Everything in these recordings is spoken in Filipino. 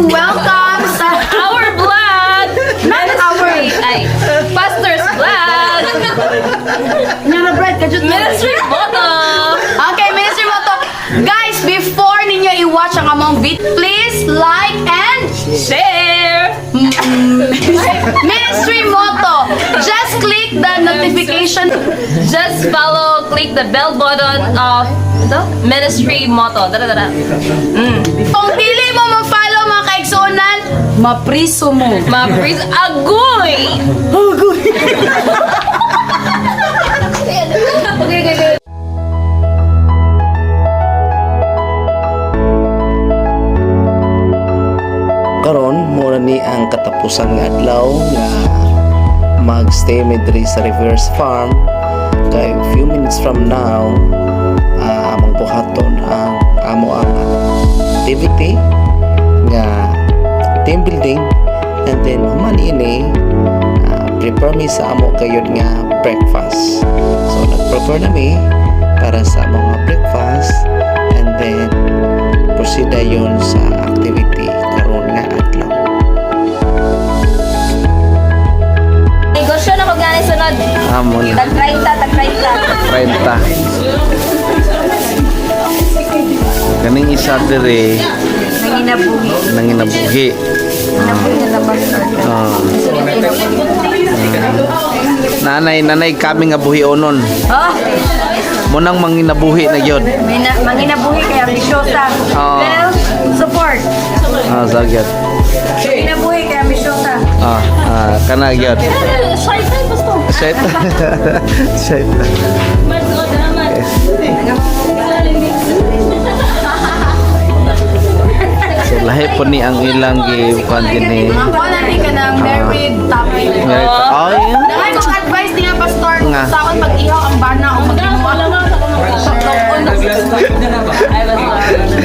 to welcome sa Our vlog! not our Ay, Pastor's vlog! Nyana bread ka jud. Ministry photo! Okay, Ministry Moto. Guys, before ninyo i-watch ang among video, please like and Share! Ministry Moto. Just click the notification. Just follow, click the bell button of the Ministry motto. Dada. Kung dili mo ma-follow mga kaigsunan, mapriso mo. Mapris agoy! Okay. Karon mura ni ang katapusan nga adlaw nga magstay mi diri sa Reverse Farm kay few minutes from now among buhaton ang amo ang activity nga team building and then human ini prepare mi sa amo kayod nga breakfast. So nag-prepare na mi para sa mga breakfast and then proceed dayon sa activity karon nga adlaw. Negosyo na ko gani sunod. Amon Tag 30. 30. Kaning isa dire nanginabuhi. Nanay kami nga buhi onon. Oh, Munang manginabuhi na gyud. manginabuhi kaya ambisyosa. Oo. Well, support. Sagyat. Manginabuhi kaya ambisyosa. Kana gyud. Shaitan, Pastor! Shaitan. Shaitan. So lahi po ni ang ilang gibukan dinhi. Ako na ni ka ng married topic. Oh, yeah. Dahil kong advice niya, Pastor, Nga. taon mag-ihaw ang bana o mag-imuha.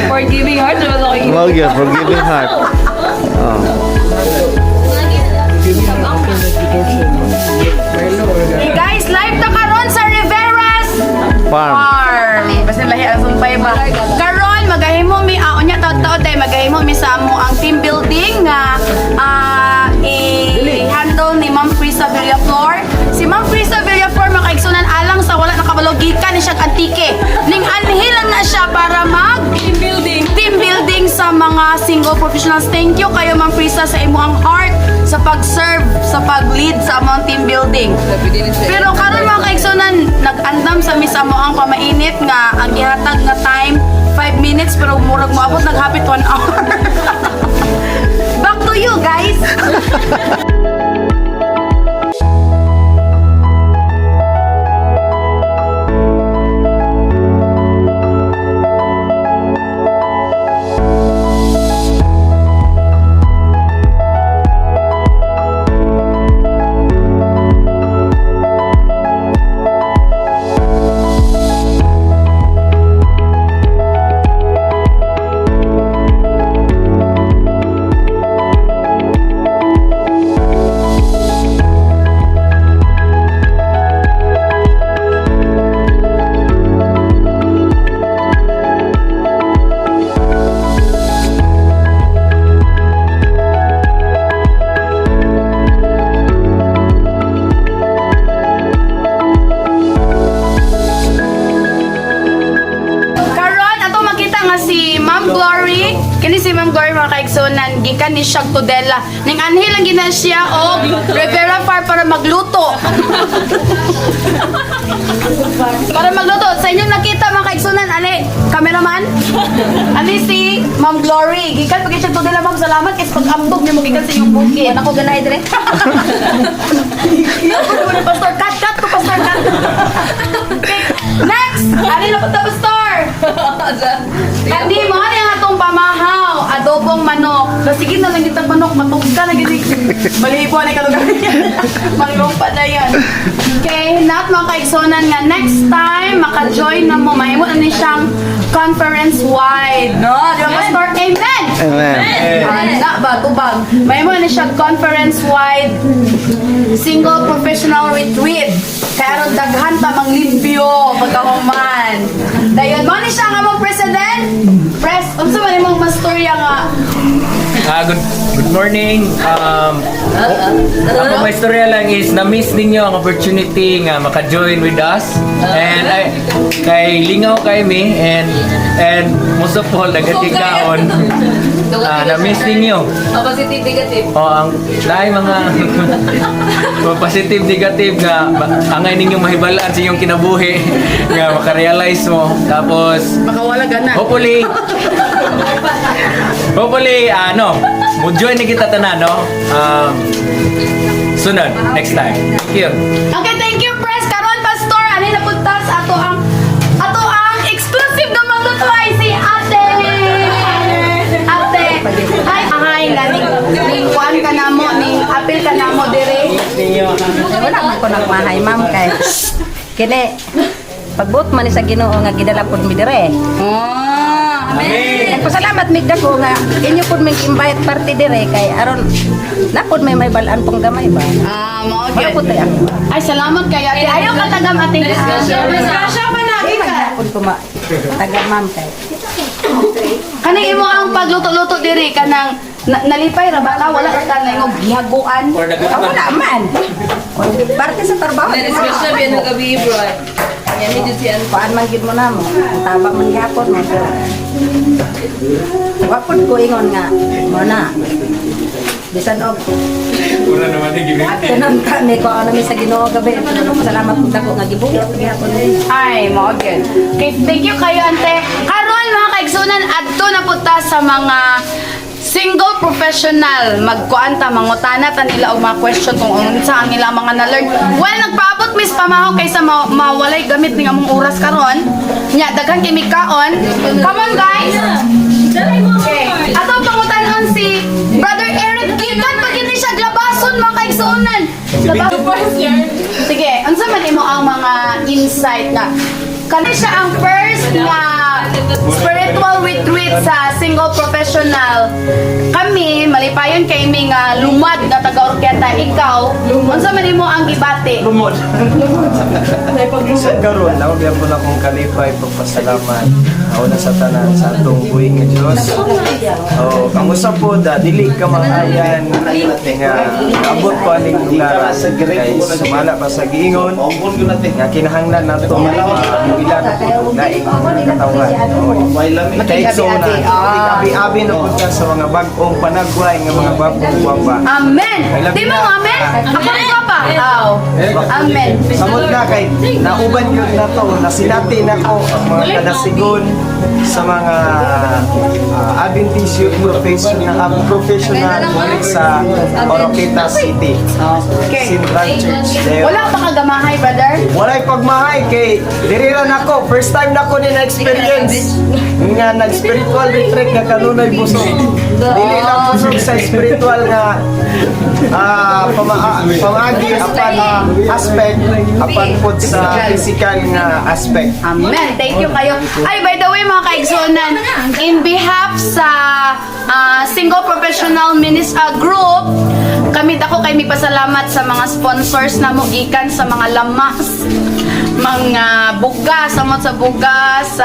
Forgiving heart, diba ako yung Wow, yeah, forgiving heart. Oh. Hey guys, live na karon sa Rivera's Farm. Farm. Basta lahi ang sumpay ba. Karon magahimo mi nya taud-taud day magahimo mi sa amo ang team building nga i-handle ni Ma'am Frisa Villaflor. Si Ma'am Frisa Villaflor makaigsunan alang sa wala nakabalogikan ni siya antike. Ning anhilan na siya para mag team building sa mga single professionals. Thank you kayo Ma'am Frisa sa imuhang heart sa pag-serve, sa pag-lead sa among team building. Pero karon mga kaigsunan, nag-andam sa misa mo ang pamainit nga ang gihatag nga time 5 minutes pero murag moabot naghapit 1 hour. Back to you guys. Kini si Ma'am Glory mga kaigsunan, gikan ni siyang tudela. Ning anhil lang gina siya og Rivera Farm para magluto. Para magluto. Sa inyong nakita mga kaigsunan, ali, cameraman? Ali si Ma'am Glory. Gikan pag siya tudela, Ma'am, salamat kasi pag-ambog niya mo gikan sa inyong bukid. Ako ganay dire. Pastor, cut ko, Pastor, cut. Okay, next! Ali na punta, Pastor! Hindi mo, ano yung atong pamahaw, adobong manok. Sige na lang itang manok, matugka na gini. Malibo na kalugar yan. Manglumpa na yan. Okay, not mga kaigsonan nga. Next time, maka-join na mo. Mahimo na ni siyang conference-wide. No? Di ba, Pastor? Amen! Amen. Na ba, tubag. Mahimo na ni siyang conference-wide single professional retreat. Kaya ron daghan pa manglimpyo pagkahuman. Dayon mo ni siya nga mong president. Unsa man imong mastorya nga Good morning. Ako may istorya lang is na-miss ninyo ang opportunity nga maka-join with us. And kay lingaw kami and most of all nagkatikaon. Na-miss ninyo. Positive, negative. Ang lahi mga positive negative nga angay ninyo mahibalaan sa inyong kinabuhi nga makarealize mo. Tapos Makawala gana. hopefully mo join ni kita tanan, no? Sunod, next time. Thank you. Okay, thank you, Press. Karon, Pastor, ano na puntas? Ato ang exclusive na magluto ay si Ate. Hi, ning kuan ka na mo, ning apil ka na mo dire. Wala man ko nagmahay, ma'am, kay kini pagbuot man ni sa Ginoo nga gidala pud mi dire. Amen. Nagpasalamat mig dako nga inyo pud mig invite party dire kay aron napod may balaan pong gamay ba. Mao Wala pud tayo. Ay, salamat kayo. Ate, ayaw ka tagam, ate. Disgrasya pa na, ika. Pud ko taga ma'am kay. Kaning imo ang pagluto-luto diri kanang nalipay ra ba ka wala ka kanang gihaguan. Wala man. Parte sa trabaho. Disgrasya biyan ng gabi, bro. Yan, medyo siyan. Paan man gid mo na mo. Ang taba man gyapon mo. Wapod ko ingon nga mo na. Bisan og Wala naman ni gibig. kanon kami ko ano mi sa Ginoo gabi. Salamat pud dako nga gibuhat gyapon. Ay, mao gyud. Okay, thank you kayo, ante. Karon mga kaigsunan adto na punta sa mga single professional magkuanta mangutana ta nila og mga question kung unsa ang ilang mga na-learn. Well, nagpaabot mis pamahaw kaysa mawalay gamit ning among oras karon. Nya daghan kay mikaon. Come on, guys. Okay. Ato pangutanon si Brother Eric Gikan pag hindi siya glabason mga kaigsunan. Sige, unsa man imo ang mga insight na kani siya ang first nga spiritual retreat sa single professional. Kami malipayon kay mi nga lumad nga taga-orkenta. Ikaw, unsa man imo ang gibati? Sa karon, nawagyan po na kong kalipay pagpasalamat. Ako na sa tanan sa atong buhing nga Diyos. O, ang usap po da, dili ka mangayan nga abot po aning lugar kay sumala pa sa giingon nga kinahanglan nato ilan laing katawan. Kay so na, abi-abi na po sa mga bagong panagway nga mga bagong wapa. Amen. Di mo amen? Ako rin ka pa. Amen. Samot na kay nauban yun na to, nasinati na ko ang mga kadasigon sa mga Adventist Youth professional muli sa Oroqueta City. Okay. Central Church. Wala pa kagamahay, brother? Walay pagmahay kay diriran ako, first time na ko ni na-experience nga nag-spiritual retreat nga kanunay busog. Dili lang busog sa spiritual nga pamagi apan aspect apan pod sa physical nga aspect. Amen. Thank you kayo. Ay, by the way, mga kaigsunan, in behalf sa Single Professional Group, kami dako kay mipasalamat sa mga sponsors na mo gikan sa mga lamas, mga bugas, samot sa bugas,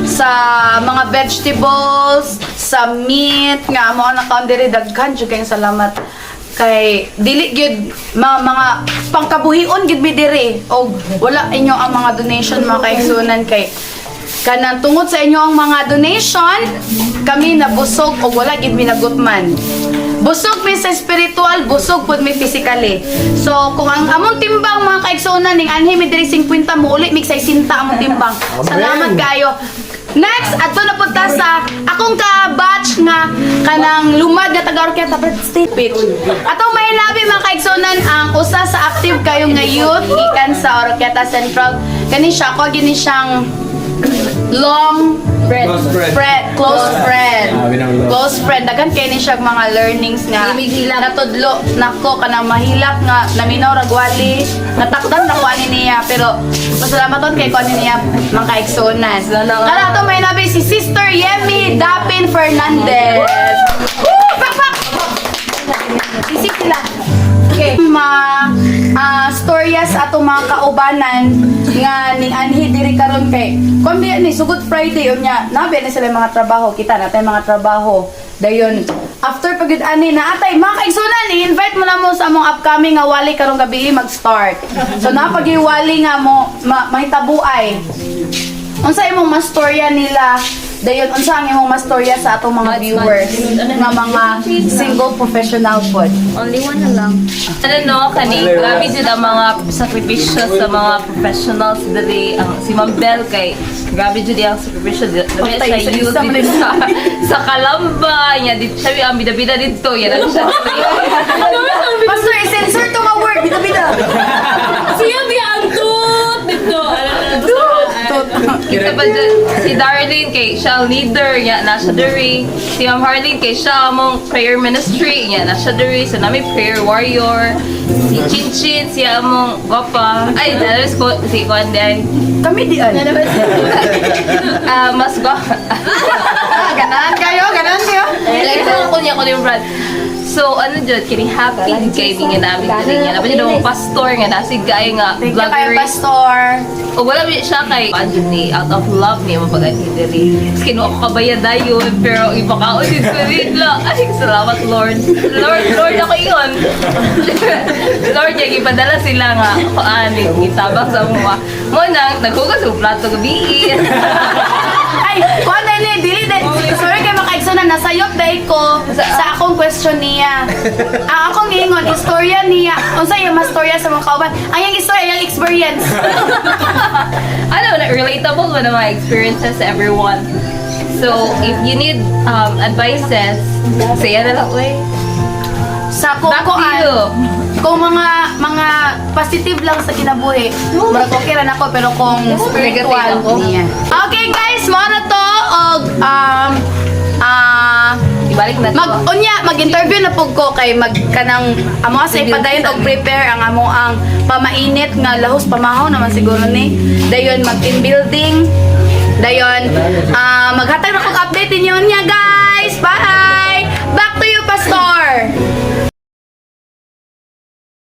sa mga vegetables, sa meat, nga mo na diri daghan jud kay salamat kay dili gyud mga pangkabuhion gyud mi diri og wala inyo ang mga donation mga kaigsunan kay kanang tungod sa inyo ang mga donation kami nabusog og wala gyud mi nagutman. Busog mi sa spiritual, busog pud mi physically. So kung ang among timbang mga kaigsunan ning anhi mi diri 50 mo uli mig 60 among timbang. Salamat kayo. Next, ato na punta sa akong ka-batch nga kanang lumad nga taga-orkenta speech. Atong may labi mga kaigsunan ang usa sa active kayo nga youth gikan sa Oroqueta Central. Kani siya ko gini siyang long close friend daghan kay ni siya mga learnings nga natudlo nako kanang mahilak nga naminaw ragwali natakdan na kuan niya pero pasalamat kay kuan niya mga kaigsunan kala to may nabi si Sister Yemi Dapin Fernandez. Pak sisi sila. Okay, storyas ato mga kaubanan nga ning anhi diri karon kay kun ni sugod Friday unya nabi na sila mga trabaho kita natin mga trabaho dayon after pagod ani na atay mga kaigsunan i-invite mo na mo sa among upcoming nga wali karong gabi mag-start. So napag-iwali nga mo mahitabuay. Unsa imong mastorya nila? Dayon unsa ang imong mastorya sa atong mga viewers nga mga single professional pod? Only one na lang. Ano no, kani, grabe din ang mga sakripisyo sa mga professionals dali. Ang si Ma'am Bel kay, grabe din ang sakripisyo dali sa youth dito sa Kalamba. Yan, dito siya ang bida-bida dito. Yan ang siya. Pastor, i-censor to nga word, bida-bida. Siya di ang tut dito. Kita pa dyan, si Darlene kay siya ang leader, yan, nasa diri. Si Ma'am Harlene kay siya among prayer ministry, yan, nasa diri. So namin prayer warrior. Si Chinchin, siya among gwapa. Ay, nalas ko, si Kuan ay. Kami di an. Mas gwapa. Ganahan kayo. Like, ko niya ko yung brand. So, ano dyan, kini happy kay nga namin dali nga. Napag yung pastor nga, nasi gay nga, Thank you kayo, vlogger. Pastor. O wala mo siya kay Anjun ni out of love niya mapag-ani diri. Kino ako kabayad dayon pero iba ka ulit ko rin lang. Ay, salamat Lord. Lord ako iyon. Lord, yung ipadala sila nga. Ani, itabang sa mga. Mo nang naghugas yung plato gabi. Ay, kuha na ni, dili na. Sorry kay makaigsunan, nasayop dahil ko sa akong question niya. Ang akong ingon, istorya niya. Unsa yung mastorya sa mga kauban? Ang yung istorya, yung experience. Ano, relatable ba na mga experiences to everyone. So, if you need advices, say na lang, uy. Sa kung Back to you. kung mga positive lang sa kinabuhi, marag okay rin ako, pero kung spiritual Negative ako. niya. Okay guys, mo na to, og, Ibalik na mag-interview na pug ko kay kanang amo sa ipadayon og prepare ang amo ang pamainit nga lahos pamahaw naman siguro ni. Dayon mag team building. Dayon maghatag na kog update ninyo niya guys.